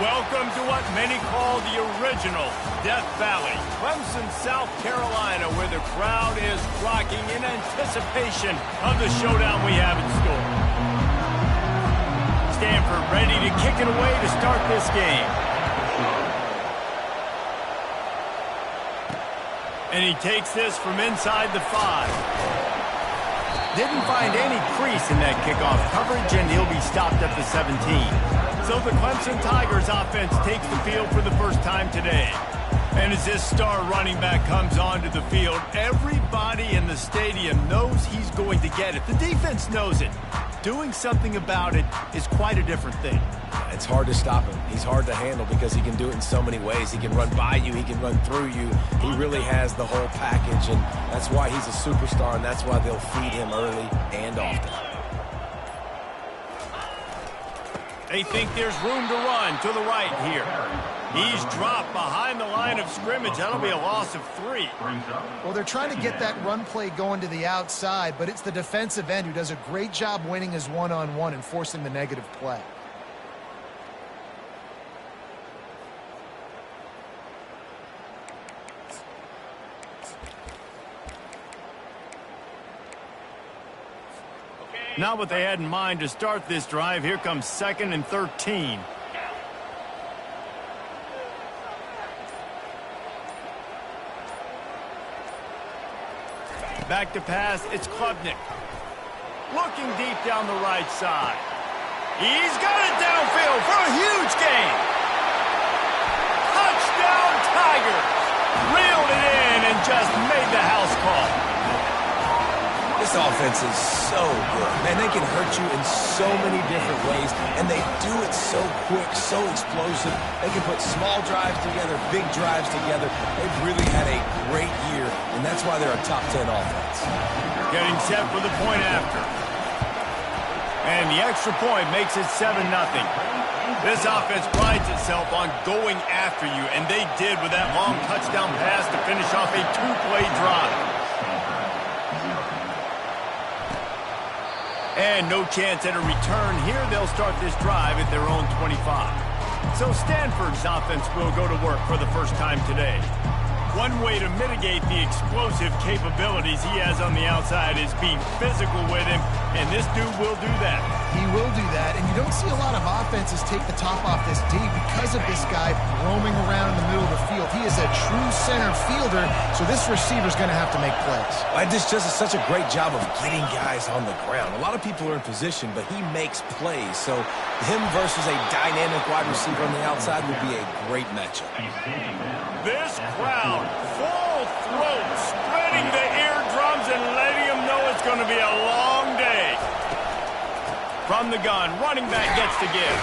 Welcome to what many call the original Death Valley, Clemson, South Carolina, where the crowd is rocking in anticipation of the showdown we have in store. Stanford ready to kick it away to start this game. And he takes this from inside the 5. Didn't find any crease in that kickoff coverage, and he'll be stopped at the 17. So the Clemson Tigers offense takes the field for the first time today. And as this star running back comes onto the field, everybody in the stadium knows he's going to get it. The defense knows it. Doing something about it is quite a different thing. It's hard to stop him. He's hard to handle because he can do it in so many ways. He can run by you. He can run through you. He really has the whole package, and that's why he's a superstar, and that's why they'll feed him early and often. They think there's room to run to the right here. He's dropped behind the line of scrimmage. That'll be a loss of 3. Well, they're trying to get that run play going to the outside, but it's the defensive end who does a great job winning his one-on-one and forcing the negative play. Not what they had in mind to start this drive. Here comes 2nd and 13. Back to pass, it's Klubnik. Looking deep down the right side. He's got it downfield for a huge gain. Touchdown Tigers. Reeled it in and just made the house call. This offense is so good. Man, they can hurt you in so many different ways, and they do it so quick, so explosive. They can put small drives together, big drives together. They've really had a great year, and that's why they're a top 10 offense. Getting set for the point after. And the extra point makes it 7-0. This offense prides itself on going after you, and they did with that long touchdown pass to finish off a 2-play drive. And no chance at a return here. They'll start this drive at their own 25. So Stanford's offense will go to work for the first time today. One way to mitigate the explosive capabilities he has on the outside is being physical with him, and this dude will do that. He will do that, and you don't see a lot of offenses take the top off this D because of this guy roaming around in the middle of the field. He is a true center fielder, so this receiver's going to have to make plays. This just is such a great job of getting guys on the ground. A lot of people are in position, but he makes plays, so him versus a dynamic wide receiver on the outside would be a great matchup. This crowd, full throat, spreading the eardrums and letting them know it's going to be a long day. From the gun, running back gets to give.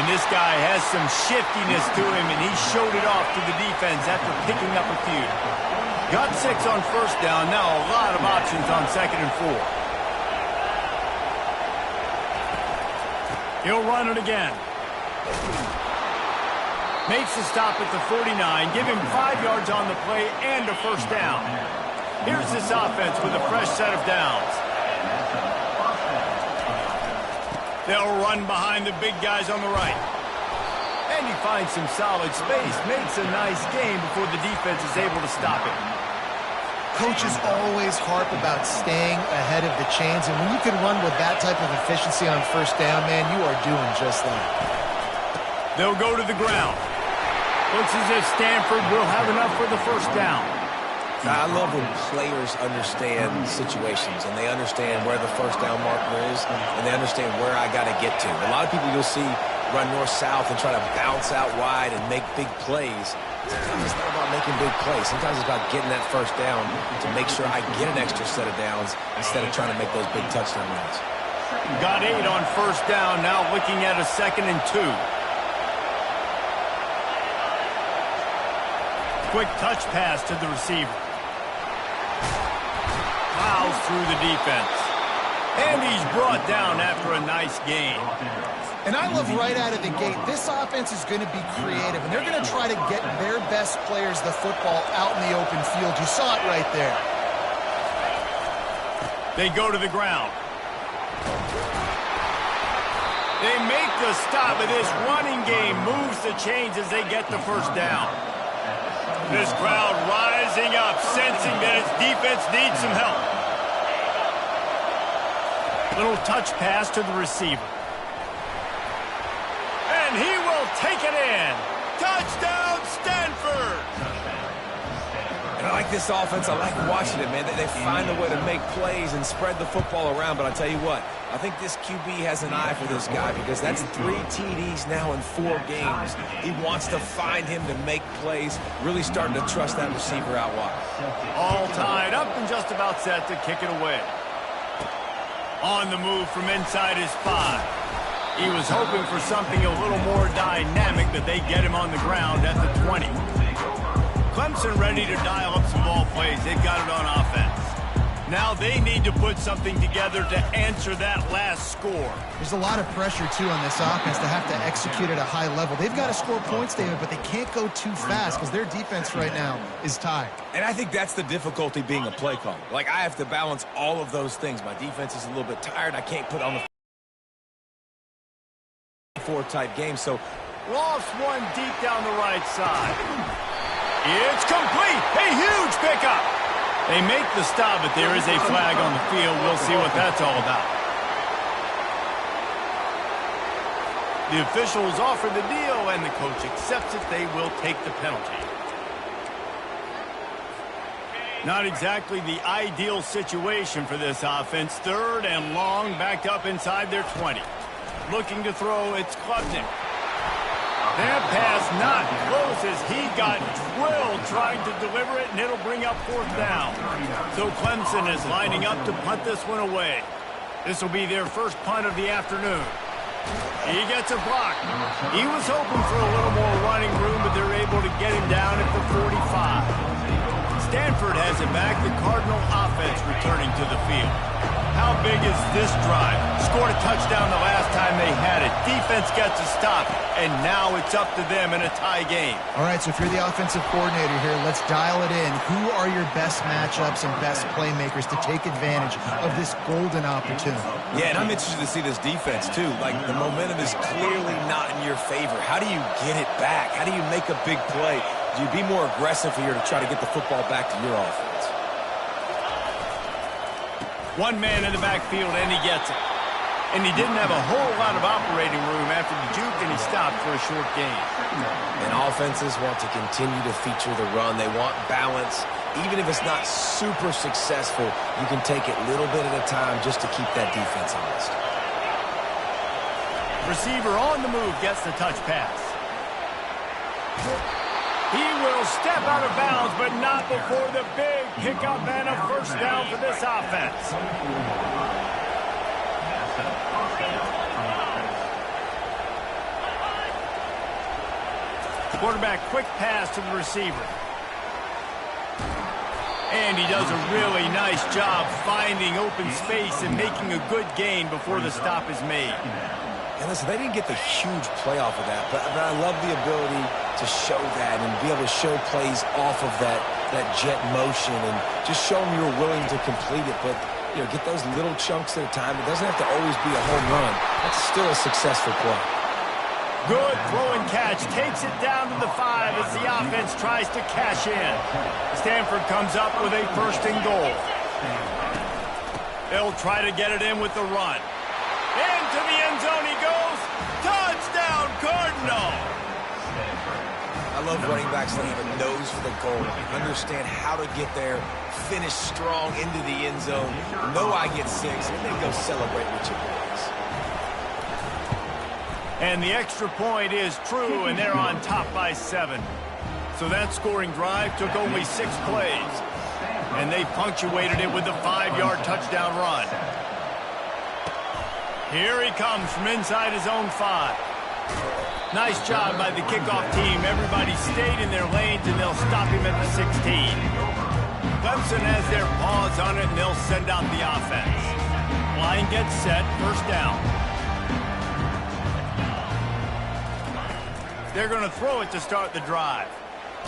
And this guy has some shiftiness to him, and he showed it off to the defense after picking up a few. Got 6 on first down, now a lot of options on 2nd and 4. He'll run it again. Makes the stop at the 49, give him 5 yards on the play and a first down. Here's this offense with a fresh set of downs. They'll run behind the big guys on the right. And he finds some solid space, makes a nice gain before the defense is able to stop it. Coaches always harp about staying ahead of the chains, and when you can run with that type of efficiency on first down, man, you are doing just that. They'll go to the ground. Looks as if Stanford will have enough for the first down. I love when players understand situations and they understand where the first down marker is and they understand where I got to get to. A lot of people you'll see run north-south and try to bounce out wide and make big plays. Sometimes it's not about making big plays. Sometimes it's about getting that first down to make sure I get an extra set of downs instead of trying to make those big touchdown runs. Got 8 on first down, now looking at a 2nd and 2. Quick touch pass to the receiver. Plows through the defense. And he's brought down after a nice gain. And I love right out of the gate, this offense is going to be creative, and they're going to try to get their best players the football out in the open field. You saw it right there. They go to the ground. They make the stop, but this running game moves the chains as they get the first down. This crowd rising up, sensing that its defense needs some help. Little touch pass to the receiver. And he will take it in. Touchdown, Stanford! And I like this offense. I like watching it, man. They find a way to make plays and spread the football around. But I tell you what, I think this QB has an eye for this guy because that's 3 TDs now in 4 games. He wants to find him to make plays, really starting to trust that receiver out wide. All tied up and just about set to kick it away. On the move from inside his 5. He was hoping for something a little more dynamic, but they get him on the ground at the 20. Clemson ready to dial up some ball plays. They've got it on offense. Now they need to put something together to answer that last score. There's a lot of pressure, too, on this offense to have to execute at a high level. They've got to score points, David, but they can't go too fast because their defense right now is tied. And I think that's the difficulty being a play caller. Like, I have to balance all of those things. My defense is a little bit tired. I can't put on the 4-type game, so lost one deep down the right side. It's complete. A huge pickup. They make the stop, but there is a flag on the field. We'll see what that's all about. The officials offer the deal, and the coach accepts it. They will take the penalty. Not exactly the ideal situation for this offense. 3rd and long, backed up inside their 20. Looking to throw, it's Klubnik. That pass not close as he got drilled trying to deliver it, and it'll bring up 4th down. So Clemson is lining up to punt this one away. This will be their first punt of the afternoon. He gets a block. He was hoping for a little more running room, but they're able to get him down at the 45. Stanford has it back. The Cardinal offense returning to the field. How big is this drive? Scored a touchdown the last time they had it. Defense gets a stop, and now it's up to them in a tie game. All right, so if you're the offensive coordinator here, let's dial it in. Who are your best matchups and best playmakers to take advantage of this golden opportunity? Yeah, and I'm interested to see this defense, too. Like, the momentum is clearly not in your favor. How do you get it back? How do you make a big play? Do you be more aggressive here to try to get the football back to your offense? One man in the backfield, and he gets it. And he didn't have a whole lot of operating room after the juke, and he stopped for a short gain. And offenses want to continue to feature the run. They want balance. Even if it's not super successful, you can take it little bit at a time just to keep that defense honest. Receiver on the move gets the touch pass. He will step out of bounds, but not before the big pickup and a 1st down for this offense. Quarterback quick pass to the receiver. And he does a really nice job finding open space and making a good gain before the stop is made. And listen, they didn't get the huge play off of that, but I love the ability to show that and be able to show plays off of that jet motion and just show them you were willing to complete it. But, you know, get those little chunks at a time. It doesn't have to always be a home run. That's still a successful play. Good throw and catch. Takes it down to the 5 as the offense tries to cash in. Stanford comes up with a 1st and goal. They'll try to get it in with the run. Into the end zone he goes. Touchdown, Cardinal! I love running backs that have a nose for the goal. Understand how to get there, finish strong into the end zone. Know I get 6, and then go celebrate with your boys. And the extra point is true, and they're on top by 7. So that scoring drive took only 6 plays. And they punctuated it with a 5-yard touchdown run. Here he comes from inside his own 5. Nice job by the kickoff team. Everybody stayed in their lanes, and they'll stop him at the 16. Clemson has their paws on it, and they'll send out the offense. Line gets set, 1st down. They're going to throw it to start the drive.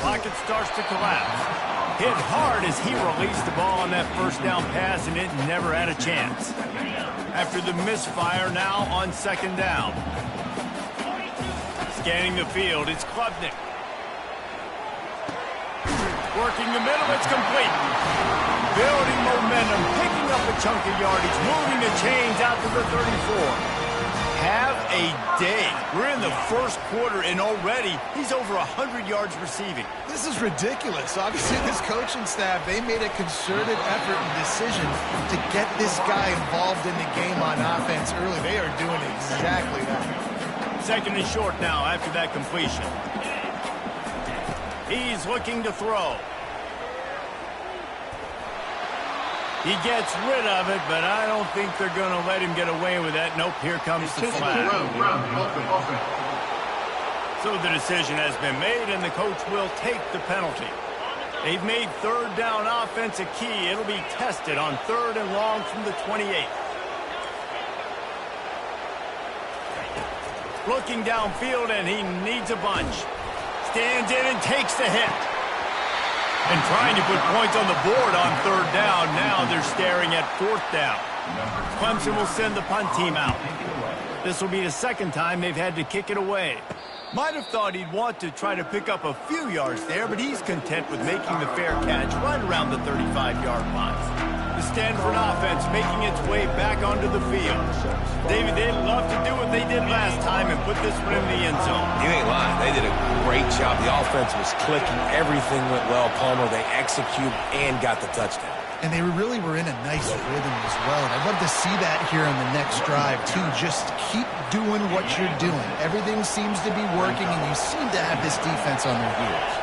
Pocket starts to collapse. Hit hard as he released the ball on that 1st down pass, and it never had a chance. After the misfire, now on second down. Scanning the field, it's Klubnik. Working the middle, it's complete. Building momentum, picking up a chunk of yardage, moving the chains out to the 34. Have a day. We're in the first quarter, and already he's over 100 yards receiving. This is ridiculous. Obviously, this coaching staff, they made a concerted effort and decision to get this guy involved in the game on offense early. They are doing exactly that. Second and short now after that completion. He's looking to throw. He gets rid of it, but I don't think they're going to let him get away with that. Nope, here comes the flag. So the decision has been made, and the coach will take the penalty. They've made third down offense a key. It'll be tested on third and long from the 28. Looking downfield, and he needs a bunch. Stands in and takes the hit. And trying to put points on the board on third down. Now they're staring at fourth down. Clemson will send the punt team out. This will be the second time they've had to kick it away. Might have thought he'd want to try to pick up a few yards there, but he's content with making the fair catch right around the 35-yard line. The Stanford offense making its way back onto the field. David, they'd love to do what they did last time and put this one in the end zone. You ain't lying. They did a great job. The offense was clicking. Everything went well. Palmer, they executed and got the touchdown. And they really were in a nice rhythm as well. And I'd love to see that here on the next drive, too. Just keep doing what you're doing. Everything seems to be working, and you seem to have this defense on their heels.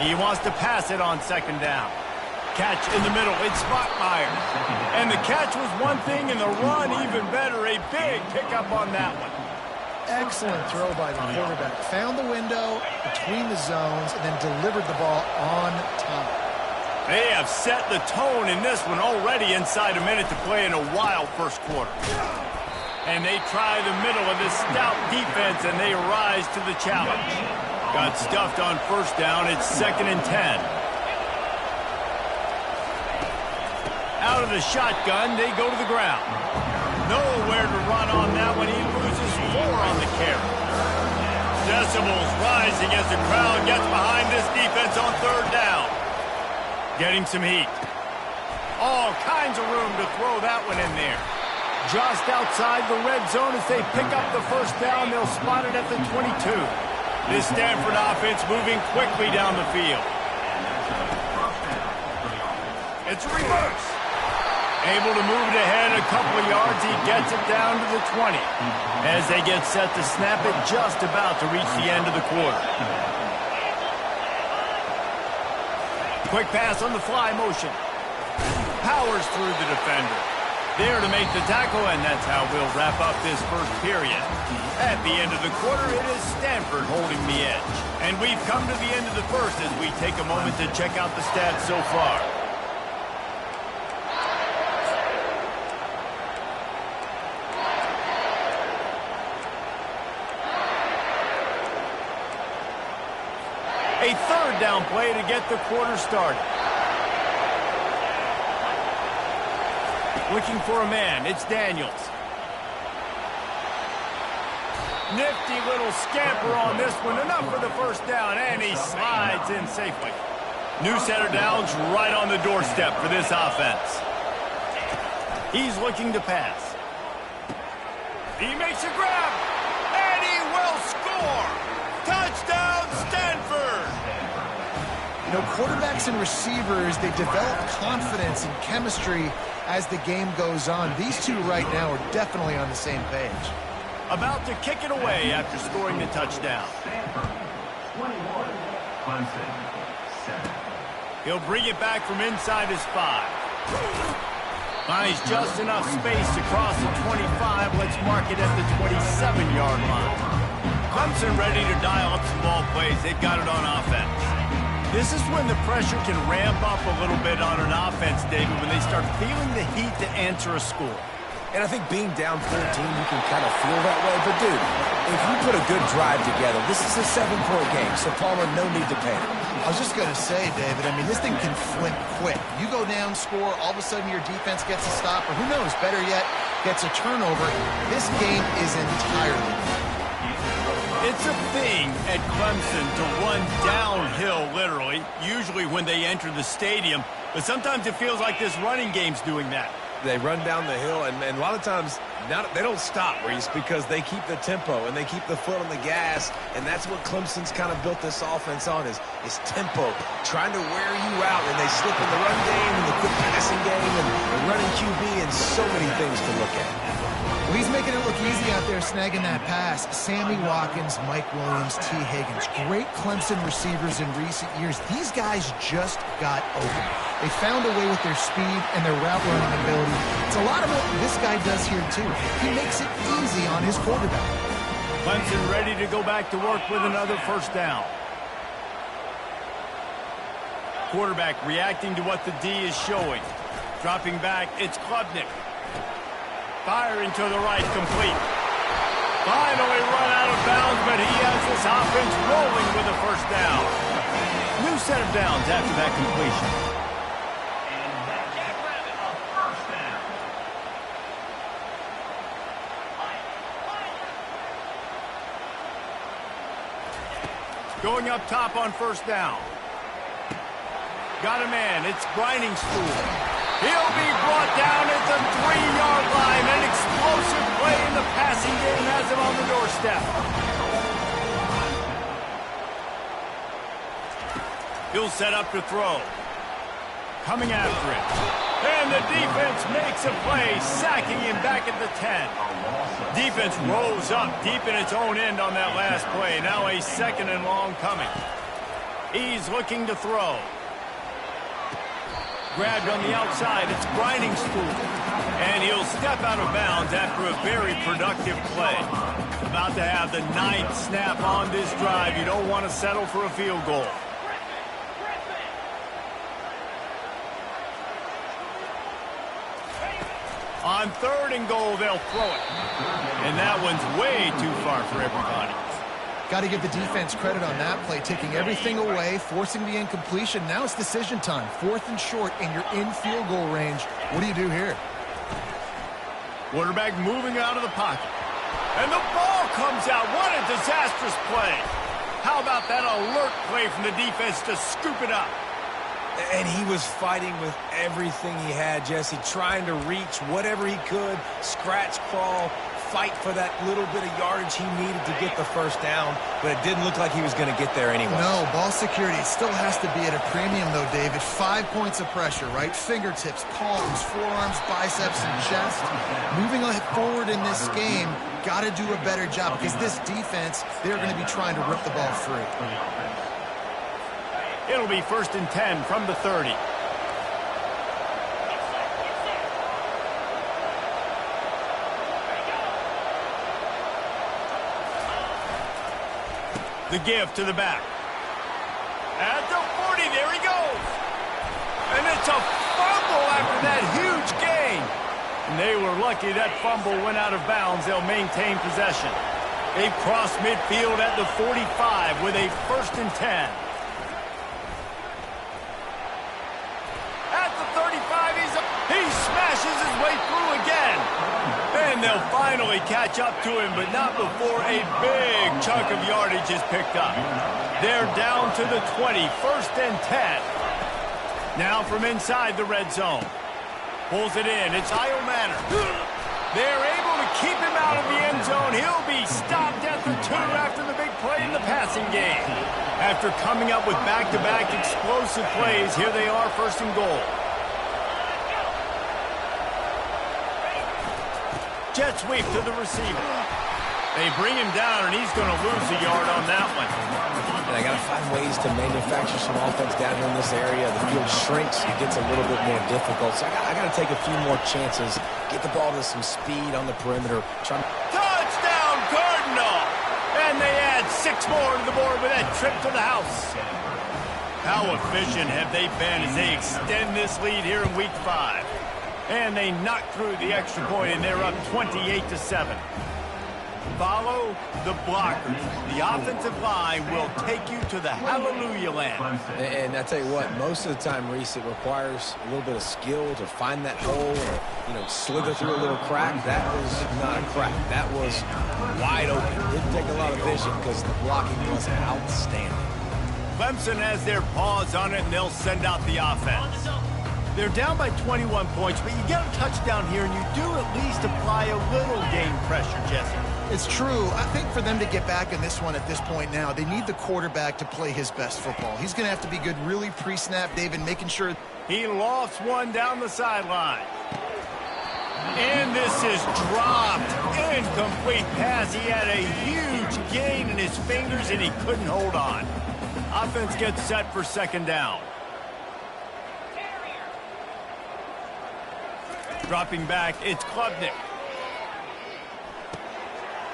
He wants to pass it on second down. Catch in the middle. It's Spotmeyer. And the catch was one thing, and the run even better. A big pickup on that one. Excellent throw by the quarterback. Found the window between the zones and then delivered the ball on time. They have set the tone in this one already inside a minute to play in a wild first quarter. And they try the middle of this stout defense, and they rise to the challenge. Got stuffed on first down. It's 2nd and 10. Out of the shotgun, they go to the ground. Nowhere to run on that one. He loses 4 on the carry. Decibels rising as the crowd gets behind this defense on third down. Getting some heat. All kinds of room to throw that one in there. Just outside the red zone as they pick up the first down. They'll spot it at the 22. This Stanford offense moving quickly down the field. It's a reverse. Able to move it ahead a couple of yards. He gets it down to the 20 as they get set to snap it just about to reach the end of the quarter. Quick pass on the fly motion. Powers through the defender. There to make the tackle, and that's how we'll wrap up this first period. At the end of the quarter, it is Stanford holding the edge. And we've come to the end of the first as we take a moment to check out the stats so far. A third down play to get the quarter started. Looking for a man. It's Daniels. Nifty little scamper on this one. Enough for the first down, and he slides in safely. New set of downs right on the doorstep for this offense. He's looking to pass. He makes a grab, and he will score. Touchdown, Stanford! You know, quarterbacks and receivers, they develop confidence and chemistry as the game goes on. These two right now are definitely on the same page. About to kick it away after scoring the touchdown. He'll bring it back from inside his 5. Finds just enough space to cross the 25. Let's mark it at the 27-yard line. Clemson ready to dial up some ball plays. They've got it on offense. This is when the pressure can ramp up a little bit on an offense, David, when they start feeling the heat to answer a score. And I think being down 14, you can kind of feel that way. But, dude, if you put a good drive together, this is a 7-point game, so Palmer, no need to panic. I was just going to say, David, I mean, this thing can flip quick. You go down, score, all of a sudden your defense gets a stop, or who knows, better yet, gets a turnover. This game is entirely. It's a thing at Clemson to run downhill, literally, usually when they enter the stadium. But sometimes it feels like this running game's doing that. They run down the hill, and a lot of times they don't stop, Reese, because they keep the tempo and they keep the foot on the gas, and that's what Clemson's kind of built this offense on is tempo, trying to wear you out, and they slip in the run game and the quick passing game and the running QB and so many things to look at. Well, he's making it look easy out there snagging that pass. Sammy Watkins, Mike Williams, T. Higgins. Great Clemson receivers in recent years. These guys just got open. They found a way with their speed and their route running ability. It's a lot of what this guy does here, too. He makes it easy on his quarterback. Clemson ready to go back to work with another first down. Quarterback reacting to what the D is showing. Dropping back, it's Klubnik. Firing to the right, complete. Finally run out of bounds, but he has this offense rolling with a first down. New set of downs after that completion. Going up top on first down. Got a man, it's Grinding School. He'll be brought down at the 3-yard line. An explosive play in the passing game has him on the doorstep. He'll set up to throw. Coming after it. And the defense makes a play, sacking him back at the 10. Defense rose up deep in its own end on that last play. Now a 2nd and long coming. He's looking to throw. Grabbed on the outside, it's Grinding School. And he'll step out of bounds after a very productive play. About to have the 9th snap on this drive. You don't want to settle for a field goal. On 3rd and goal, they'll throw it. And that one's way too far for everybody. Got to give the defense credit on that play, taking everything away, forcing the incompletion. Now it's decision time. 4th and short, and you're in field goal range. What do you do here? Quarterback moving out of the pocket. And the ball comes out. What a disastrous play. How about that alert play from the defense to scoop it up? And he was fighting with everything he had, Jesse, trying to reach whatever he could, scratch, crawl, fight for that little bit of yardage he needed to get the first down, but it didn't look like he was going to get there anyway. No, ball security still has to be at a premium, though, David. 5 points of pressure, right? Fingertips, palms, forearms, biceps, and chest. Moving forward in this game, got to do a better job because this defense, they're going to be trying to rip the ball free. It'll be 1st and 10 from the 30. The give to the back. At the 40, there he goes. And it's a fumble after that huge gain. And they were lucky that fumble went out of bounds. They'll maintain possession. They've crossed midfield at the 45 with a 1st and 10. At the 35, he smashes his way through again. And they'll finally catch up to him, but not before a big chunk of yardage is picked up. They're down to the 20, 1st and 10. Now from inside the red zone. Pulls it in, it's Io Manor. They're able to keep him out of the end zone. He'll be stopped at the 2 after the big play in the passing game. After coming up with back-to-back explosive plays, here they are, 1st and goal. Jet sweep to the receiver. They bring him down, and he's going to lose a yard on that one. And I got to find ways to manufacture some offense down here in this area. The field shrinks. It gets a little bit more difficult. So I got to take a few more chances, get the ball to some speed on the perimeter. Touchdown, Cardinal! And they add 6 more to the board with that trip to the house. How efficient have they been as they extend this lead here in Week 5? And they knock through the extra point, and they're up 28-7. Follow the blockers. The offensive line will take you to the hallelujah land. And I tell you what, most of the time, Reese, it requires a little bit of skill to find that hole or, slither through a little crack. That was not a crack. That was wide open. Didn't take a lot of vision because the blocking was outstanding. Clemson has their paws on it, and they'll send out the offense. They're down by 21 points, but you get a touchdown here, and you do at least apply a little game pressure, Jesse. It's true. I think for them to get back in this one at this point now, they need the quarterback to play his best football. He's going to have to be good really pre-snap, David, making sure. He lofts one down the sideline. And this is dropped. Incomplete pass. He had a huge gain in his fingers, and he couldn't hold on. Offense gets set for second down. Dropping back, it's Klubnik.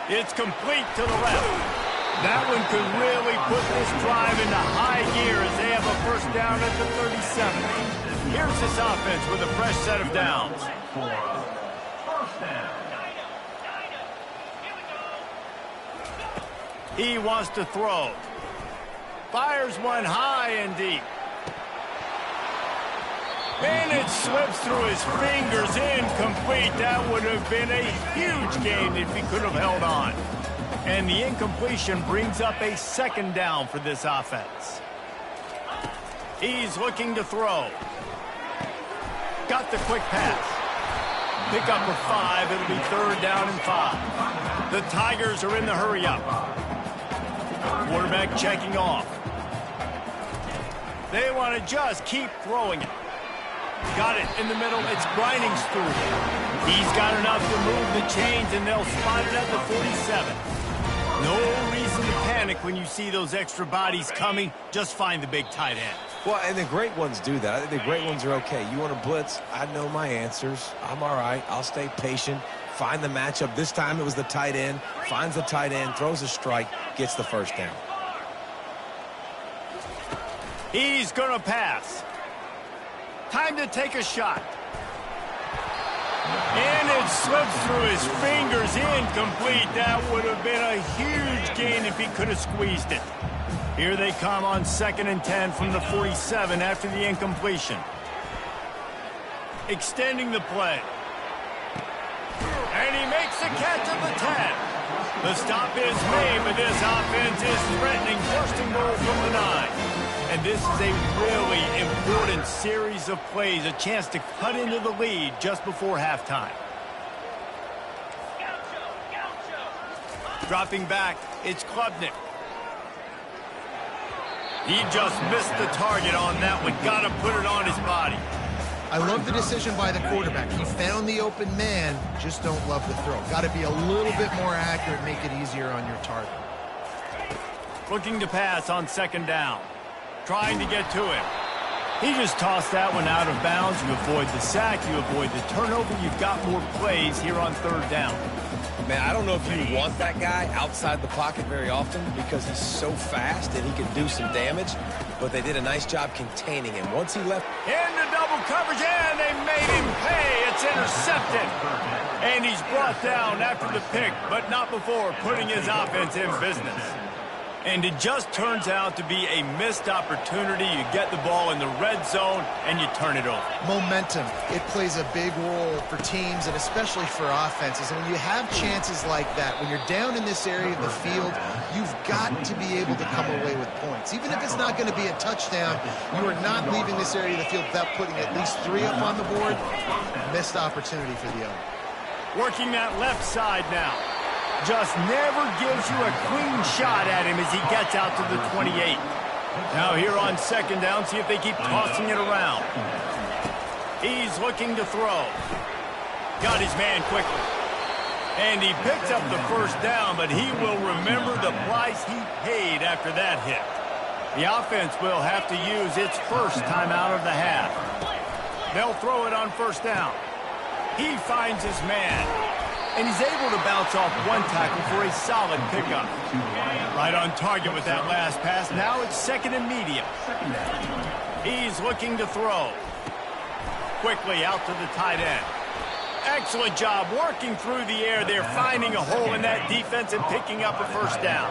It's complete to the left. That one could really put this drive into high gear as they have a first down at the 37. Here's this offense with a fresh set of downs. He wants to throw. Fires one high and deep. And it slips through his fingers, incomplete. That would have been a huge gain if he could have held on. And the incompletion brings up a second down for this offense. He's looking to throw. Got the quick pass. Pick up for 5. It'll be third down and 5. The Tigers are in the hurry up. Quarterback checking off. They want to just keep throwing it. Got it in the middle. It's grinding through. He's got enough to move the chains, and they'll spot it at the 47. No reason to panic when you see those extra bodies coming. Just find the big tight end. Well, and the great ones do that. I think the great ones are okay. You want to blitz? I know my answers. I'm all right. I'll stay patient. Find the matchup. This time it was the tight end. Finds the tight end, throws a strike, gets the first down. He's going to pass. Time to take a shot. And it slips through his fingers, incomplete. That would have been a huge gain if he could have squeezed it. Here they come on 2nd and 10 from the 47 after the incompletion. Extending the play. And he makes the catch at the 10. The stop is made, but this offense is threatening first and goal from the 9. And this is a really important series of plays, a chance to cut into the lead just before halftime. Dropping back, it's Klubnik. He just missed the target on that one. Got to put it on his body. I love the decision by the quarterback. He found the open man, just don't love the throw. Got to be a little bit more accurate, make it easier on your target. Looking to pass on 2nd down. Trying to get to him. He just tossed that one out of bounds. You avoid the sack, you avoid the turnover. You've got more plays here on 3rd down. Man, I don't know if you want that guy outside the pocket very often because he's so fast and he can do some damage, but they did a nice job containing him. Once he left... Into double coverage, and they made him pay. It's intercepted. And he's brought down after the pick, but not before putting his offense in business. And it just turns out to be a missed opportunity. You get the ball in the red zone, and you turn it over. Momentum. It plays a big role for teams and especially for offenses. And when you have chances like that, when you're down in this area of the field, you've got to be able to come away with points. Even if it's not going to be a touchdown, you are not leaving this area of the field without putting at least 3 up on the board. Missed opportunity for the other. Working that left side now. Just never gives you a clean shot at him as he gets out to the 28. Now here on 2nd down, see if they keep tossing it around. He's looking to throw. Got his man quickly. And he picks up the first down, but he will remember the price he paid after that hit. The offense will have to use its first timeout of the half. They'll throw it on 1st down. He finds his man. And he's able to bounce off one tackle for a solid pickup. Right on target with that last pass. Now it's 2nd and medium. He's looking to throw. Quickly out to the tight end. Excellent job working through the air there, finding a hole in that defense and picking up a first down.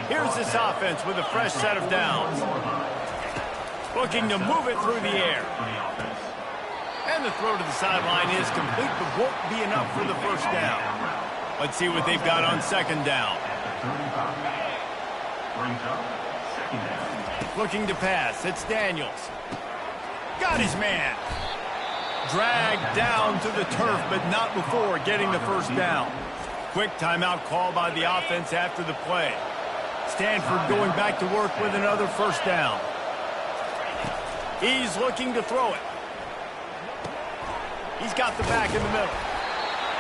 Here's this offense with a fresh set of downs. Looking to move it through the air. And the throw to the sideline is complete, but won't be enough for the first down. Let's see what they've got on second down. Looking to pass. It's Daniels. Got his man. Dragged down to the turf, but not before getting the first down. Quick timeout call by the offense after the play. Stanford going back to work with another first down. He's looking to throw it. He's got the back in the middle.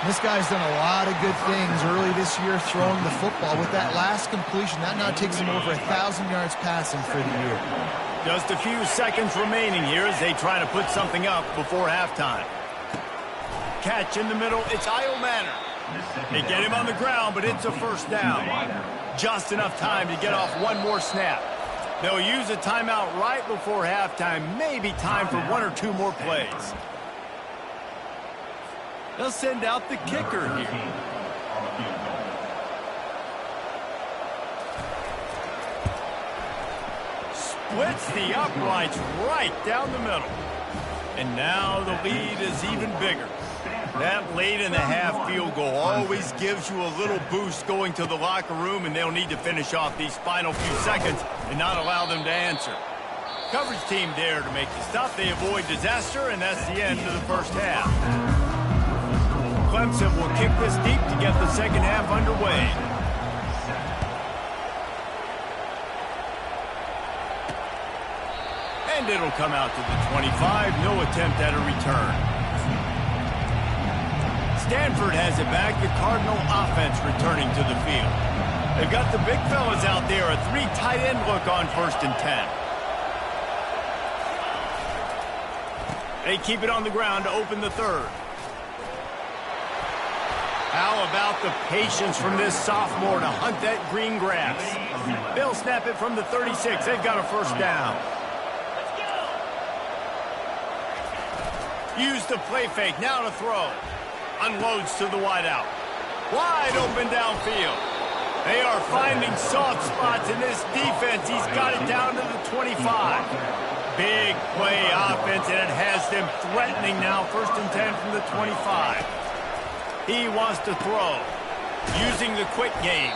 This guy's done a lot of good things early this year throwing the football. With that last completion, that now takes him over 1,000 yards passing for the year. Just a few seconds remaining here as they try to put something up before halftime. Catch in the middle. It's Io Manor. They get him on the ground, but it's a first down. Just enough time to get off one more snap. They'll use a timeout right before halftime. Maybe time for one or two more plays. They'll send out the kicker here. Splits the uprights right down the middle. And now the lead is even bigger. That late in the half field goal always gives you a little boost going to the locker room, and they'll need to finish off these final few seconds and not allow them to answer. Coverage team there to make the stop. They avoid disaster, and that's the end of the first half. Clemson will kick this deep to get the second half underway. And it'll come out to the 25. No attempt at a return. Stanford has it back. The Cardinal offense returning to the field. They've got the big fellas out there. A 3 tight end look on 1st and 10. They keep it on the ground to open the third. How about the patience from this sophomore to hunt that green grass? They'll snap it from the 36. They've got a first down. Use the play fake. Now to throw. Unloads to the wideout. Wide open downfield. They are finding soft spots in this defense. He's got it down to the 25. Big play offense, and it has them threatening now. 1st and 10 from the 25. He wants to throw. Using the quick game.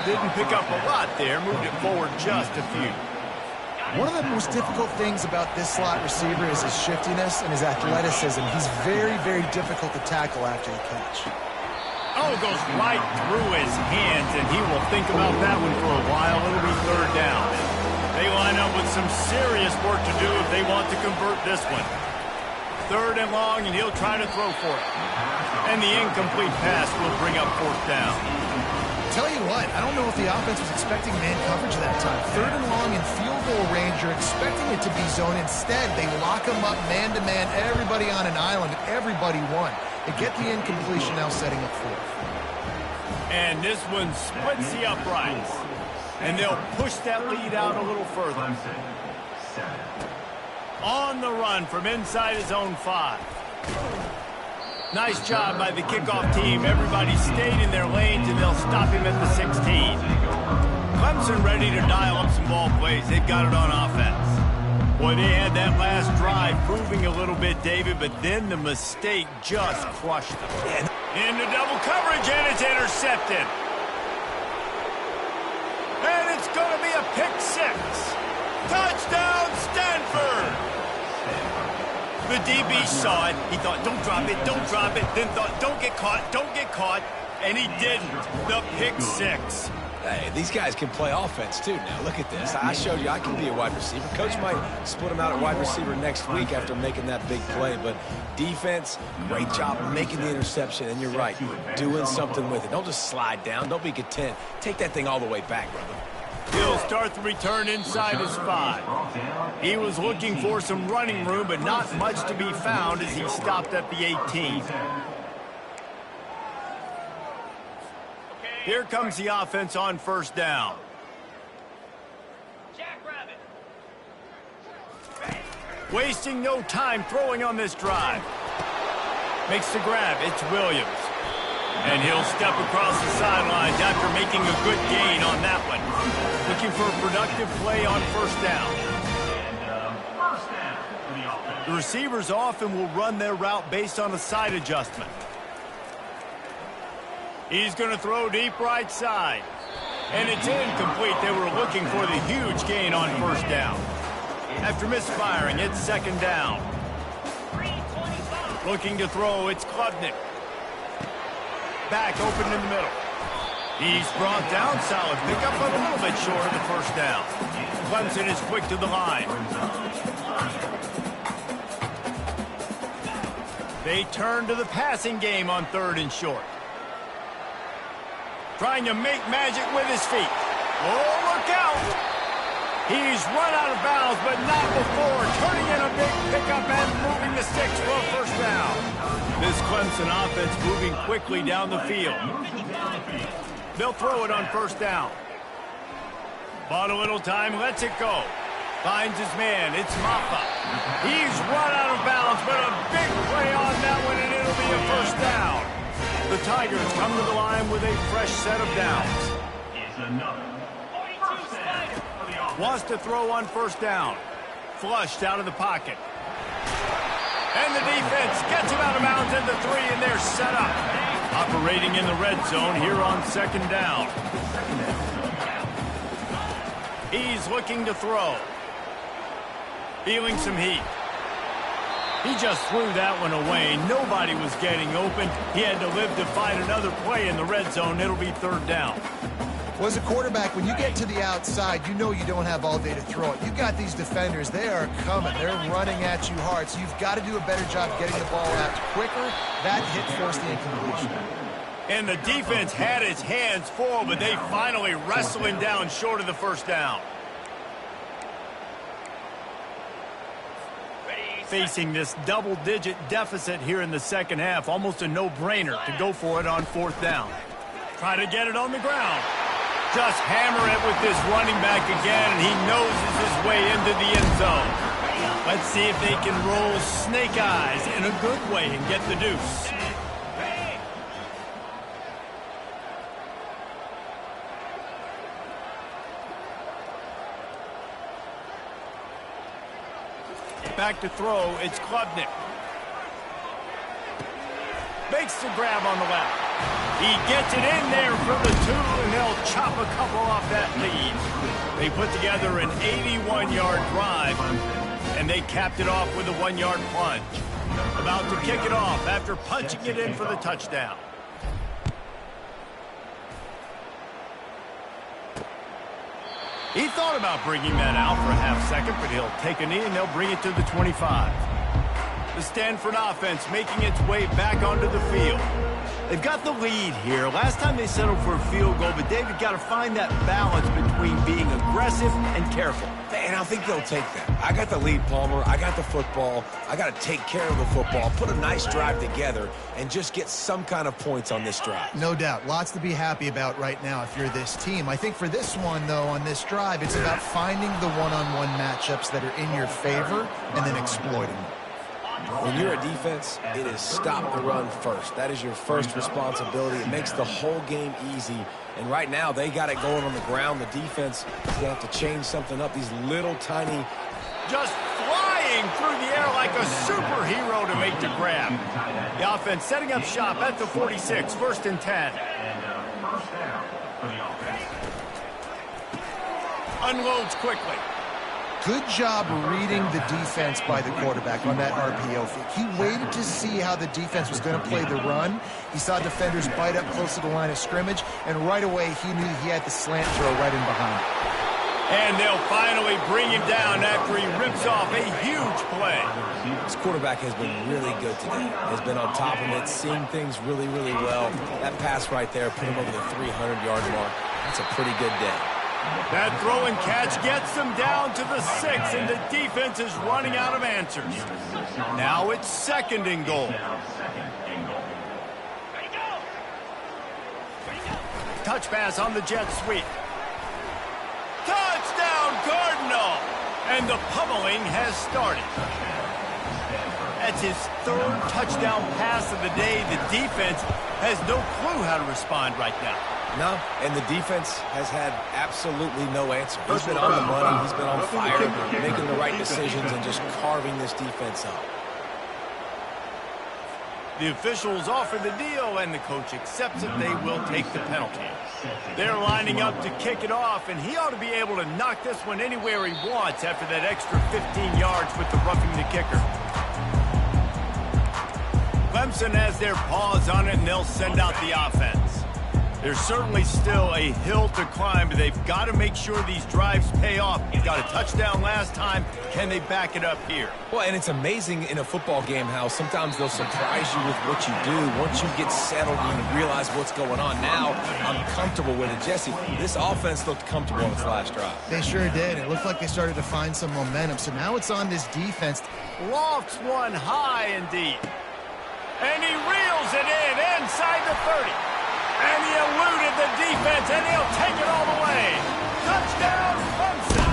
Didn't pick up a lot there. Moved it forward just a few. One of the most difficult things about this slot receiver is his shiftiness and his athleticism. He's very, very difficult to tackle after the catch. Oh, it goes right through his hands, and he will think about that one for a while. It'll be third down. They line up with some serious work to do if they want to convert this one. 3rd and long, and he'll try to throw for it. And the incomplete pass will bring up 4th down. Tell you what, I don't know if the offense was expecting man coverage that time. 3rd and long in field goal range, you're expecting it to be zone. Instead, they lock them up man-to-man, everybody on an island, everybody won. They get the incompletion, now setting up 4th. And this one splits the uprights. And they'll push that lead out a little further. On the run from inside his own 5. Nice job by the kickoff team. Everybody stayed in their lanes, and they'll stop him at the 16. Clemson ready to dial up some ball plays. They've got it on offense. Boy, they had that last drive proving a little bit, David, but then the mistake just crushed them. Into double coverage, and it's intercepted. And it's going to be a pick 6. Touchdown, Stanford! The DB saw it. He thought, don't drop it, don't drop it. Then thought, don't get caught, and he didn't. The pick 6. Hey, these guys can play offense, too. Now, look at this. I showed you I can be a wide receiver. Coach might split him out at wide receiver next week after making that big play. But defense, great job making the interception. And you're right, doing something with it. Don't just slide down. Don't be content. Take that thing all the way back, brother. He'll start the return inside his 5. He was looking for some running room, but not much to be found as he stopped at the 18. Here comes the offense on 1st down. Wasting no time throwing on this drive. Makes the grab. It's Williams. And he'll step across the sidelines after making a good gain on that one. Looking for a productive play on first down. The receivers often will run their route based on a side adjustment. He's going to throw deep right side. And it's incomplete. They were looking for the huge gain on first down. After misfiring, it's second down. Looking to throw, it's Klubnik. Back open in the middle. He's brought down. Solid pickup, but a little bit short of the first down. Clemson is quick to the line. They turn to the passing game on third and short. Trying to make magic with his feet. Oh, look out! He's run out of bounds, but not before. Turning in a big pickup and moving the sticks for a first down. This Clemson offense moving quickly down the field. They'll throw it on first down. Bought a little time, lets it go. Finds his man, it's Maffa. He's run out of bounds, but a big play on that one, and it'll be a first down. The Tigers come to the line with a fresh set of downs. Wants to throw on first down. Flushed out of the pocket. And the defense gets him out of bounds at the 3, and they're set up. Operating in the red zone here on second down. He's looking to throw. Feeling some heat. He just threw that one away. Nobody was getting open. He had to live to find another play in the red zone. It'll be third down. Well, as a quarterback, when you get to the outside, you know you don't have all day to throw it. You've got these defenders. They are coming. They're running at you hard. So you've got to do a better job getting the ball out quicker. That hit forced the incompletion. And the defense had its hands full, but they finally wrestled him down short of the first down. Facing this double-digit deficit here in the second half, almost a no-brainer to go for it on fourth down. Try to get it on the ground. Just hammer it with this running back again, and he noses his way into the end zone. Let's see if they can roll snake eyes in a good way and get the deuce. Back to throw, it's Klubnik. Makes the grab on the left. He gets it in there for the 2, and they'll chop a couple off that lead. They put together an 81-yard drive, and they capped it off with a 1-yard plunge. About to kick it off after punching it in for the touchdown. He thought about bringing that out for a half-second, but he'll take a knee, and they'll bring it to the 25. The Stanford offense making its way back onto the field. They've got the lead here. Last time they settled for a field goal, but David got to find that balance between being aggressive and careful. And I think they'll take that. I got the lead, Palmer. I got the football. I got to take care of the football, put a nice drive together, and just get some kind of points on this drive. No doubt. Lots to be happy about right now if you're this team. I think for this one, though, on this drive, it's about finding the one-on-one matchups that are in your favor and then exploiting them. When you're a defense, it is stop the run first. That is your first responsibility. It makes the whole game easy. And right now, they got it going on the ground. The defense is going to have to change something up. These little tiny... Just flying through the air like a superhero to make the grab. The offense setting up shop at the 46, first and 10. Unloads quickly. Good job reading the defense by the quarterback on that RPO fake. He waited to see how the defense was going to play the run. He saw defenders bite up close to the line of scrimmage, and right away he knew he had the slant throw right in behind. And they'll finally bring him down after he rips off a huge play. This quarterback has been really good today. Has been on top of it, seeing things really, really well. That pass right there put him over the 300-yard mark. That's a pretty good day. That throw and catch gets them down to the 6, and the defense is running out of answers. Now it's second and goal. Touch pass on the jet sweep. Touchdown, Cardinal! And the pummeling has started. That's his third touchdown pass of the day. The defense has no clue how to respond right now. No, and the defense has had absolutely no answer. He's been on the money. He's been on fire, making the right decisions and just carving this defense up. The officials offer the deal, and the coach accepts it. They will take the penalty. They're lining up to kick it off, and he ought to be able to knock this one anywhere he wants after that extra 15 yards with the roughing the kicker. Clemson has their paws on it, and they'll send out the offense. There's certainly still a hill to climb, but they've got to make sure these drives pay off. Got a touchdown last time. Can they back it up here? Well, and it's amazing in a football game how sometimes they'll surprise you with what you do. Once you get settled and you realize what's going on, now I'm comfortable with it. Jesse, this offense looked comfortable on its last drive. They sure did. It looked like they started to find some momentum. So now it's on this defense. Lofts one high and deep. And he reels it in inside the 30. And he eluded the defense, and he'll take it all the way. Touchdown, Clemson.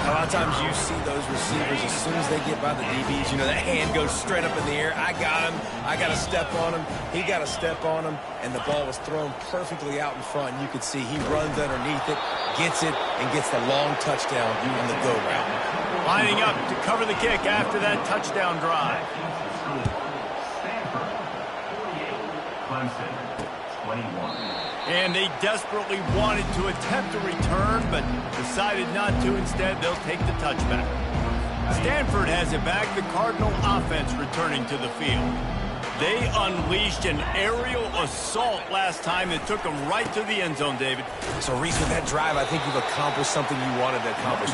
A lot of times you see those receivers, as soon as they get by the DBs, you know, that hand goes straight up in the air. I got him. I got to step on him. He got to step on him, and the ball was thrown perfectly out in front. And you could see he runs underneath it, gets it, and gets the long touchdown on the go route. Lining up to cover the kick after that touchdown drive. Clemson, 21. And they desperately wanted to attempt a return, but decided not to. Instead, they'll take the touchback. Stanford has it back. The Cardinal offense returning to the field. They unleashed an aerial assault last time that took them right to the end zone, David. So, Reese, with that drive, I think you've accomplished something you wanted to accomplish.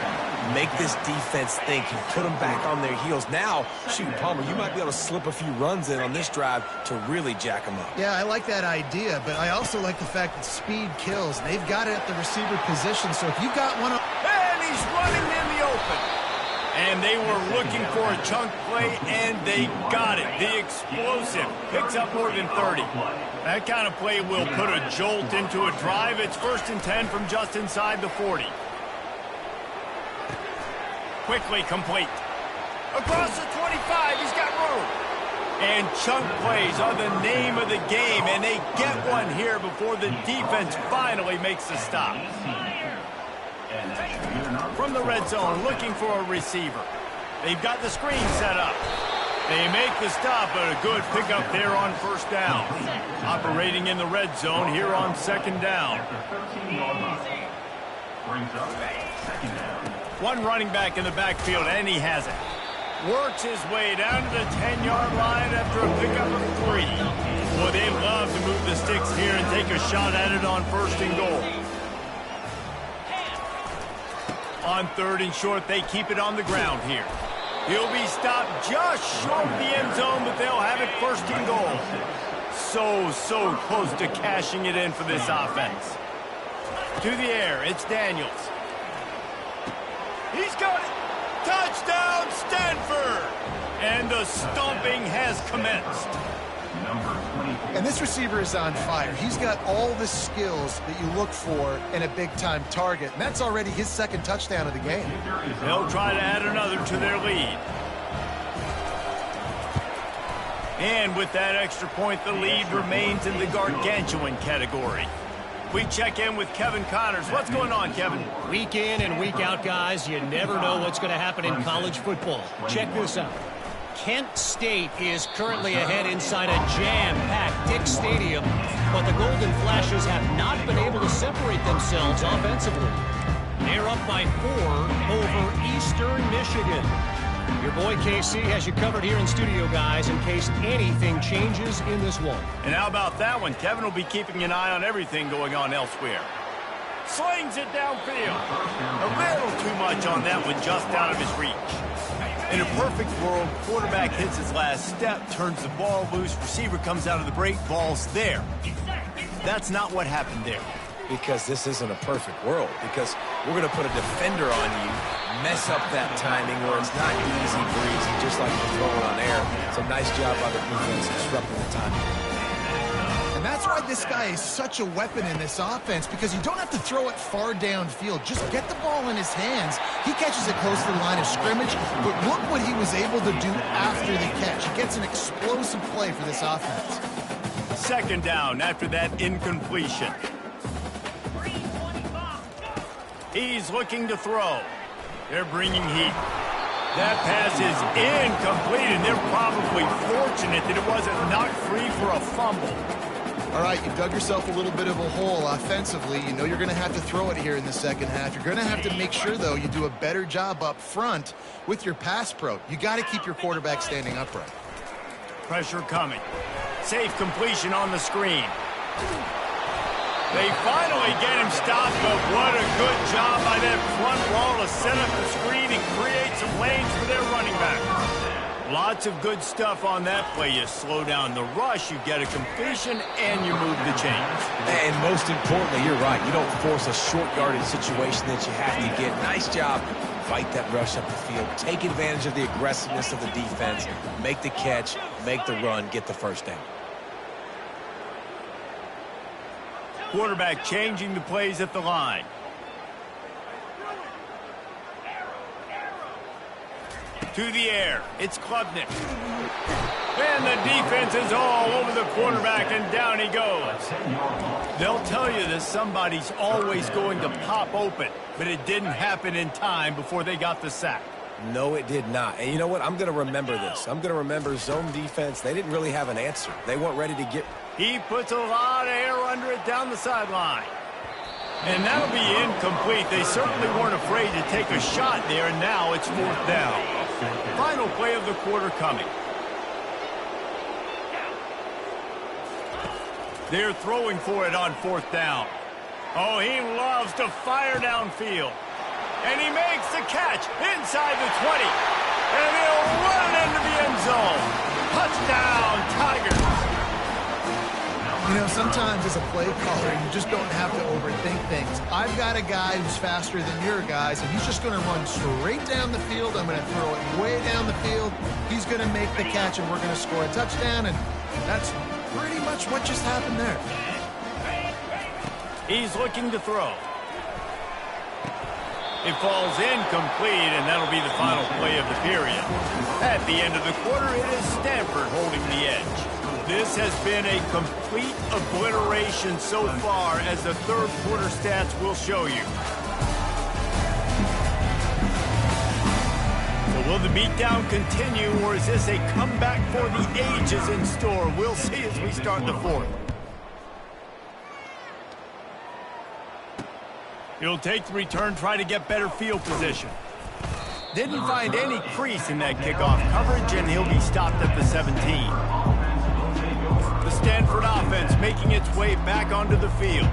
Make this defense think and put them back on their heels. Now, shoot, Palmer, you might be able to slip a few runs in on this drive to really jack them up. Yeah, I like that idea, but I also like the fact that speed kills. They've got it at the receiver position, so if you got one up... And he's running in the open. And they were looking for a chunk play, and they got it. The explosive picks up more than 30. That kind of play will put a jolt into a drive. It's 1st and 10 from just inside the 40. Quickly complete. Across the 25, he's got room. And chunk plays are the name of the game, and they get one here before the defense finally makes the stop. From the red zone, looking for a receiver. They've got the screen set up. They make the stop, but a good pickup there on 1st down. Operating in the red zone here on 2nd down. One running back in the backfield, and he has it. Works his way down to the 10-yard line after a pickup of 3. Boy, they love to move the sticks here and take a shot at it on 1st and goal. On 3rd and short, they keep it on the ground here. He'll be stopped just short of the end zone, but they'll have it 1st and goal. So close to cashing it in for this offense. To the air, it's Daniels. He's got it. Touchdown, Stanford! And the stomping has commenced. And this receiver is on fire. He's got all the skills that you look for in a big-time target. And that's already his 2nd touchdown of the game. They'll try to add another to their lead. And with that extra point, the lead remains in the gargantuan category. We check in with Kevin Connors. What's going on, Kevin? Week in and week out, guys, you never know what's going to happen in college football. Check this out. Kent State is currently ahead inside a jam-packed Dick Stadium, but the Golden Flashes have not been able to separate themselves offensively. They're up by 4 over Eastern Michigan. Your boy KC has you covered here in studio, guys, in case anything changes in this one. And how about that one? Kevin will be keeping an eye on everything going on elsewhere. Slings it downfield. A little too much on that one, just out of his reach. In a perfect world, quarterback hits his last step, turns the ball loose, receiver comes out of the break, ball's there. That's not what happened there. Because this isn't a perfect world. Because we're going to put a defender on you, mess up that timing where it's not easy breezy, just like you're throwing on air. It's a nice job by the defense disrupting the timing. And that's why this guy is such a weapon in this offense, because you don't have to throw it far downfield. Just get the ball in his hands. He catches it close to the line of scrimmage, but look what he was able to do after the catch. He gets an explosive play for this offense. Second down after that incompletion. He's looking to throw. They're bringing heat. That pass is incomplete, and they're probably fortunate that it wasn't knocked free for a fumble. All right, you've dug yourself a little bit of a hole offensively. You know you're going to have to throw it here in the second half. You're going to have to make sure, though, you do a better job up front with your pass pro. You got to keep your quarterback standing upright. Pressure coming. Safe completion on the screen. They finally get him stopped, but what a good job by that front wall to set up the screen and create some lanes for their running back. Lots of good stuff on that play. You slow down the rush, you get a completion, and you move the chains. And most importantly, you're right. You don't force a short yardage situation that you have to get. Nice job. Fight that rush up the field. Take advantage of the aggressiveness of the defense. Make the catch, make the run, get the first down. Quarterback changing the plays at the line. To the air. It's Klubnik. And the defense is all over the quarterback, and down he goes. They'll tell you that somebody's always going to pop open, but it didn't happen in time before they got the sack. No, it did not. And you know what? I'm going to remember this. I'm going to remember zone defense. They didn't really have an answer. They weren't ready to get... He puts a lot of air under it down the sideline. And that'll be incomplete. They certainly weren't afraid to take a shot there, and now it's fourth down. Final play of the quarter coming. They're throwing for it on fourth down. Oh, he loves to fire downfield. And he makes the catch inside the 20. And he'll run into the end zone. Touchdown, Tigers. You know, sometimes as a play caller, you just don't have to overthink things. I've got a guy who's faster than your guys, and he's just going to run straight down the field. I'm going to throw it way down the field. He's going to make the catch, and we're going to score a touchdown, and that's pretty much what just happened there. He's looking to throw. It falls incomplete, and that'll be the final play of the period. At the end of the quarter, it is Stanford holding the edge. This has been a complete obliteration so far, as the third quarter stats will show you. So will the beatdown continue, or is this a comeback for the ages in store? We'll see as we start the fourth. He'll take the return, try to get better field position. Didn't find any crease in that kickoff coverage, and he'll be stopped at the 17. The Stanford offense making its way back onto the field.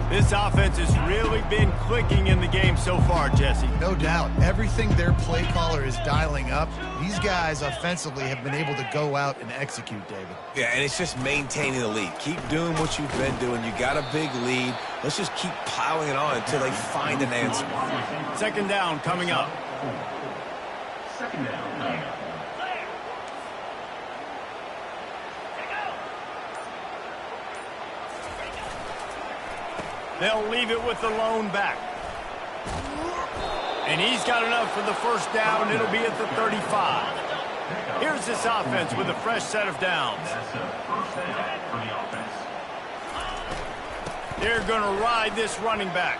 This offense has really been clicking in the game so far, Jesse. No doubt. Everything their play caller is dialing up, these guys offensively have been able to go out and execute, David. Yeah, and it's just maintaining the lead. Keep doing what you've been doing. You got a big lead. Let's just keep piling it on until they find an answer. Second down coming up. Second down. They'll leave it with the lone back. And he's got enough for the first down. It'll be at the 35. Here's this offense with a fresh set of downs. They're going to ride this running back.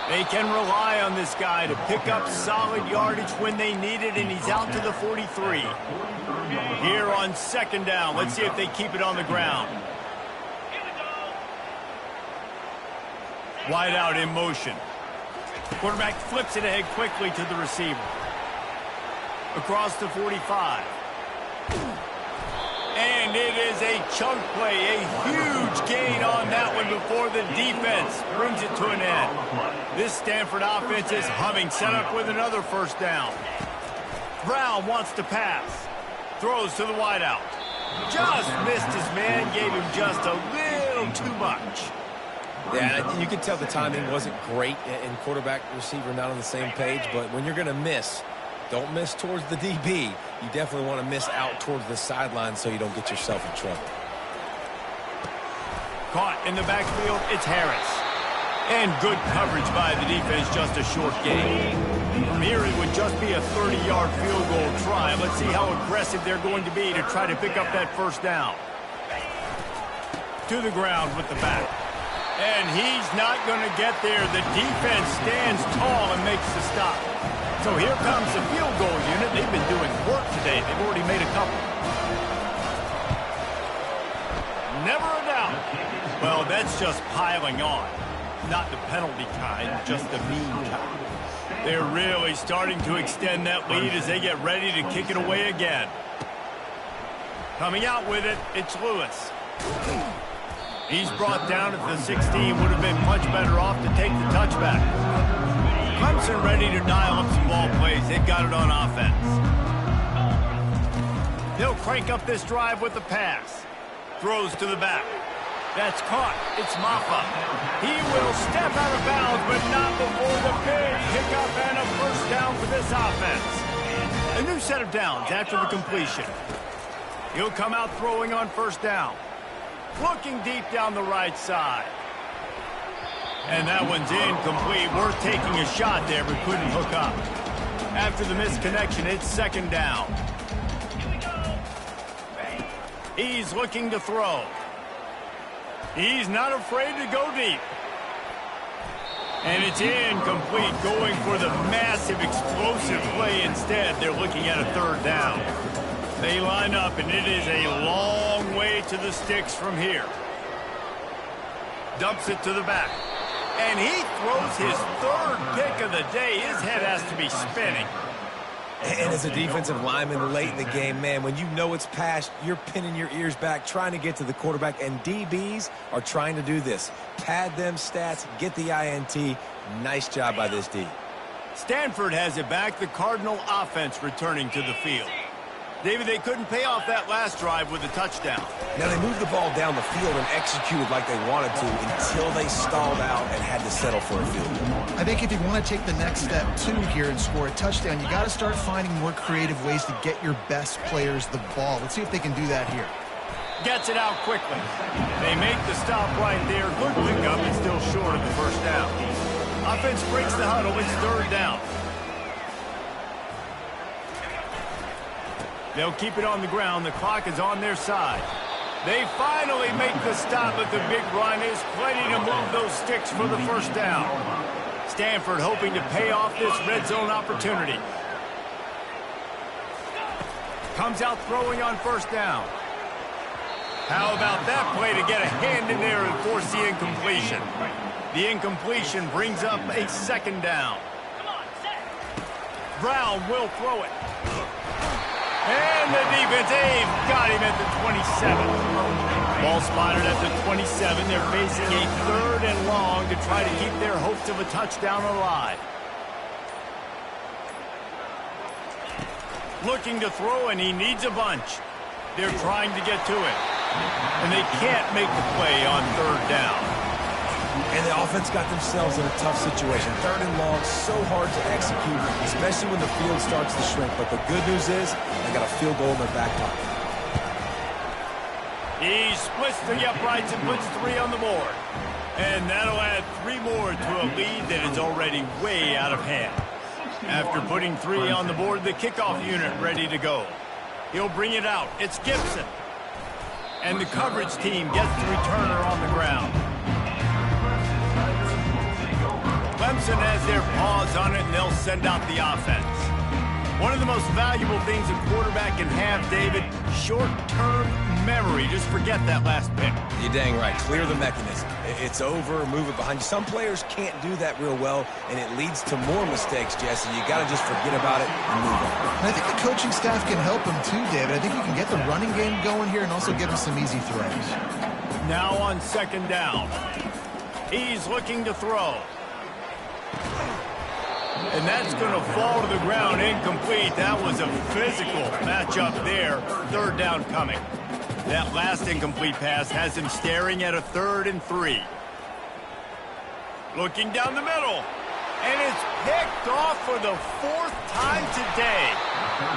They can rely on this guy to pick up solid yardage when they need it, and he's out to the 43. Here on second down, let's see if they keep it on the ground. Wide out in motion. Quarterback flips it ahead quickly to the receiver. Across the 45. And it is a chunk play, a huge gain on that one before the defense brings it to an end. This Stanford offense is humming, set up with another first down. Brown wants to pass. Throws to the wideout. Just missed his man, gave him just a little too much. Yeah, you can tell the timing wasn't great, and quarterback receiver not on the same page, but when you're going to miss, don't miss towards the DB. You definitely want to miss out towards the sideline so you don't get yourself in trouble. Caught in the backfield, it's Harris. And good coverage by the defense, just a short gain. From here, it would just be a 30-yard field goal try. Let's see how aggressive they're going to be to try to pick up that first down. To the ground with the back. And he's not going to get there. The defense stands tall and makes the stop. So here comes the field goal unit. They've been doing work today. They've already made a couple. Never a doubt. Well, that's just piling on. Not the penalty kind, just the mean kind. They're really starting to extend that lead as they get ready to kick it away again. Coming out with it, it's Lewis. He's brought down at the 16. Would have been much better off to take the touchback. Clemson ready to dial up some ball plays. They've got it on offense. They'll crank up this drive with the pass. Throws to the back. That's caught. It's Maffa. He will step out of bounds, but not before the big pickup and a first down for this offense. A new set of downs after the completion. He'll come out throwing on first down. Looking deep down the right side. And that one's incomplete. Worth taking a shot there, but couldn't hook up. After the missed connection, it's second down. He's looking to throw. He's not afraid to go deep. And it's incomplete, going for the massive explosive play instead. They're looking at a third down. They line up, and it is a long way to the sticks from here. Dumps it to the back. And he throws his third pick of the day. His head has to be spinning. And as a defensive lineman late in the game, man, when you know it's past, you're pinning your ears back, trying to get to the quarterback, and DBs are trying to do this. Pad them stats, get the INT. Nice job by this D. Stanford has it back, the Cardinal offense returning to the field. David, they couldn't pay off that last drive with a touchdown. Now, they moved the ball down the field and executed like they wanted to until they stalled out and had to settle for a field goal. I think if you want to take the next step, too, here and score a touchdown, you got to start finding more creative ways to get your best players the ball. Let's see if they can do that here. Gets it out quickly. They make the stop right there. Good pickup, but still short of the first down. Offense breaks the huddle. It's third down. They'll keep it on the ground. The clock is on their side. They finally make the stop, but the big run is plenty to move those sticks for the first down. Stanford hoping to pay off this red zone opportunity. Comes out throwing on first down. How about that play to get a hand in there and force the incompletion? The incompletion brings up a second down. Brown will throw it. And the defense, they've got him at the 27. Ball spotted at the 27. They're facing a third and long to try to keep their hopes of a touchdown alive. Looking to throw, and he needs a bunch. They're trying to get to it. And they can't make the play on third down. And the offense got themselves in a tough situation. Third and long, so hard to execute, especially when the field starts to shrink. But the good news is they got a field goal in their back pocket. He splits the uprights and puts 3 on the board. And that'll add 3 more to a lead that is already way out of hand. After putting 3 on the board, the kickoff unit ready to go. He'll bring it out. It's Gibson. And the coverage team gets the returner on the ground. Clemson has their paws on it, and they'll send out the offense. One of the most valuable things a quarterback can have, David, short-term memory. Just forget that last pick. You're dang right. Clear the mechanism. It's over, move it behind you. Some players can't do that real well, and it leads to more mistakes, Jesse. You got to just forget about it and move on. And I think the coaching staff can help him too, David. I think you can get the running game going here and also give him some easy throws. Now on second down. He's looking to throw. And that's going to fall to the ground incomplete. That was a physical matchup there. Third down coming. That last incomplete pass has him staring at a 3rd and 3. Looking down the middle. And it's picked off for the 4th time today.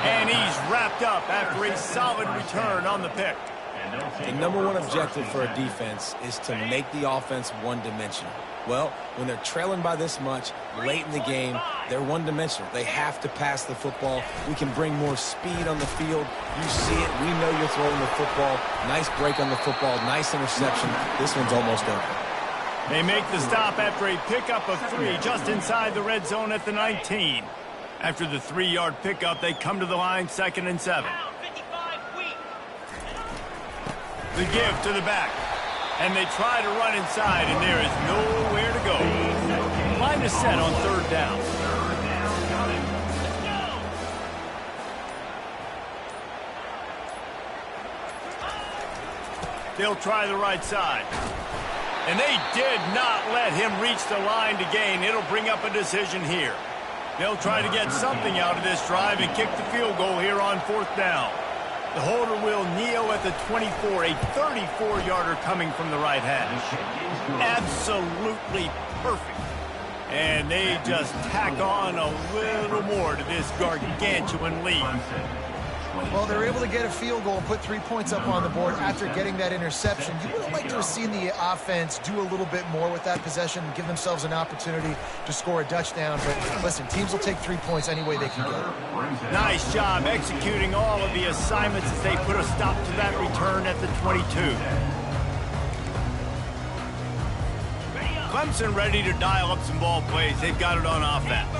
And he's wrapped up after a solid return on the pick. The number one objective for a defense is to make the offense one-dimensional. Well, when they're trailing by this much late in the game, they're one-dimensional. They have to pass the football. We can bring more speed on the field. You see it. We know you're throwing the football. Nice break on the football. Nice interception. This one's almost over. They make the stop after a pickup of 3 just inside the red zone at the 19. After the 3-yard pickup, they come to the line 2nd and 7. The give to the back. And they try to run inside, and there is nowhere to go. Line is set on 3rd down. They'll try the right side. And they did not let him reach the line to gain. It'll bring up a decision here. They'll try to get something out of this drive and kick the field goal here on 4th down. The holder will kneel at the 24, a 34-yarder coming from the right hash. Absolutely perfect. And they just tack on a little more to this gargantuan lead. Well, they're able to get a field goal and put 3 points up on the board after getting that interception. You would have liked to have seen the offense do a little bit more with that possession and give themselves an opportunity to score a touchdown. But listen, teams will take 3 points any way they can get it. Nice job executing all of the assignments as they put a stop to that return at the 22. Clemson ready to dial up some ball plays. They've got it on offense.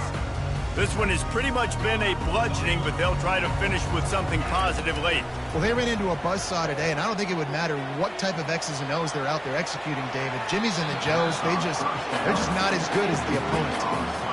This one has pretty much been a bludgeoning, but they'll try to finish with something positive late. Well, they ran into a buzzsaw today, and I don't think it would matter what type of X's and O's they're out there executing, David. Jimmy's and the Joes, they're just not as good as the opponent.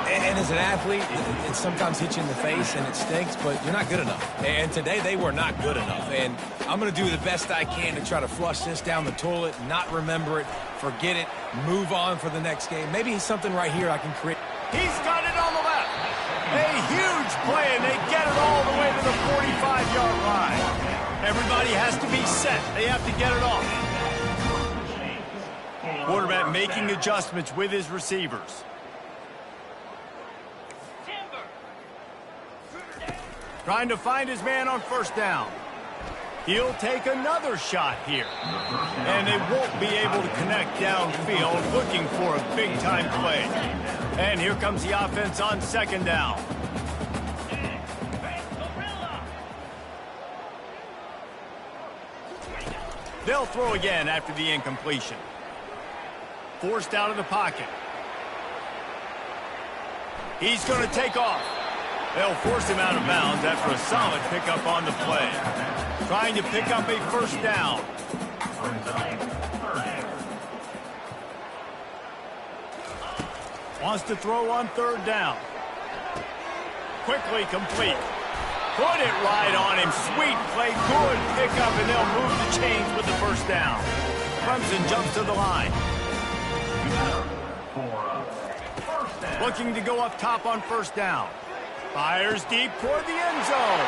And as an athlete, it sometimes hits you in the face and it stinks, but you're not good enough. And today they were not good enough. And I'm going to do the best I can to try to flush this down the toilet, not remember it, forget it, move on for the next game. Maybe something right here I can create. He's got it on the left. A huge play, and they get it all the way to the 45-yard line. Everybody has to be set. They have to get it off. Quarterback making adjustments with his receivers. Trying to find his man on 1st down. He'll take another shot here. And they won't be able to connect downfield, looking for a big-time play. And here comes the offense on 2nd down. They'll throw again after the incompletion. Forced out of the pocket. He's going to take off. They'll force him out of bounds after a solid pickup on the play. Trying to pick up a 1st down. Wants to throw on 3rd down. Quickly complete. Put it right on him. Sweet play. Good pickup, and they'll move the chains with the 1st down. Clemson jumps to the line. Looking to go up top on 1st down. Fires deep toward the end zone.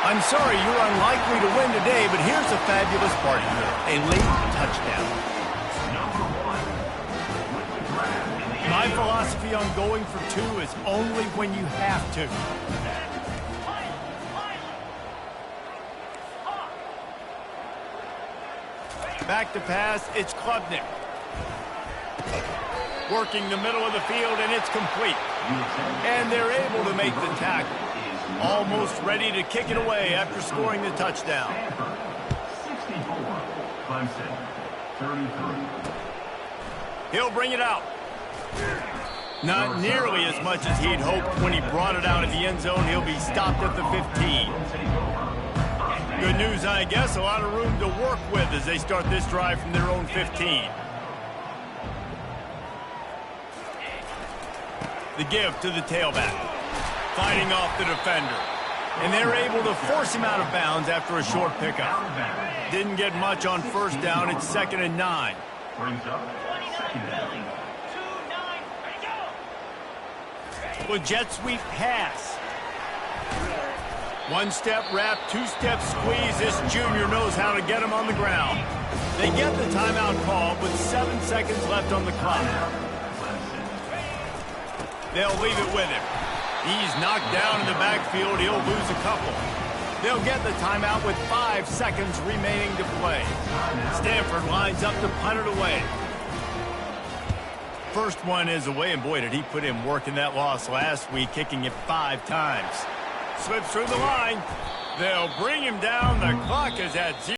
I'm sorry, you're unlikely to win today, but here's the fabulous part here. A late touchdown. My philosophy on going for 2 is only when you have to. Back to pass, it's Klubnik. Working the middle of the field, and it's complete. And they're able to make the tackle. Almost ready to kick it away after scoring the touchdown. 64, Clemson, 33. He'll bring it out. Not nearly as much as he'd hoped when he brought it out of the end zone. He'll be stopped at the 15. Good news, I guess. A lot of room to work with as they start this drive from their own 15. The give to the tailback. Fighting off the defender. And they're able to force him out of bounds after a short pickup. Didn't get much on 1st down. It's 2nd and 9. Brings up 2nd down. With jet sweep pass. 1-step wrap, 2-step squeeze. This junior knows how to get him on the ground. They get the timeout called with 7 seconds left on the clock. They'll leave it with him. He's knocked down in the backfield. He'll lose a couple. They'll get the timeout with 5 seconds remaining to play. Stanford lines up to punt it away. First one is away, and boy, did he put in work in that loss last week, kicking it 5 times. Slips through the line. They'll bring him down. The clock is at 0.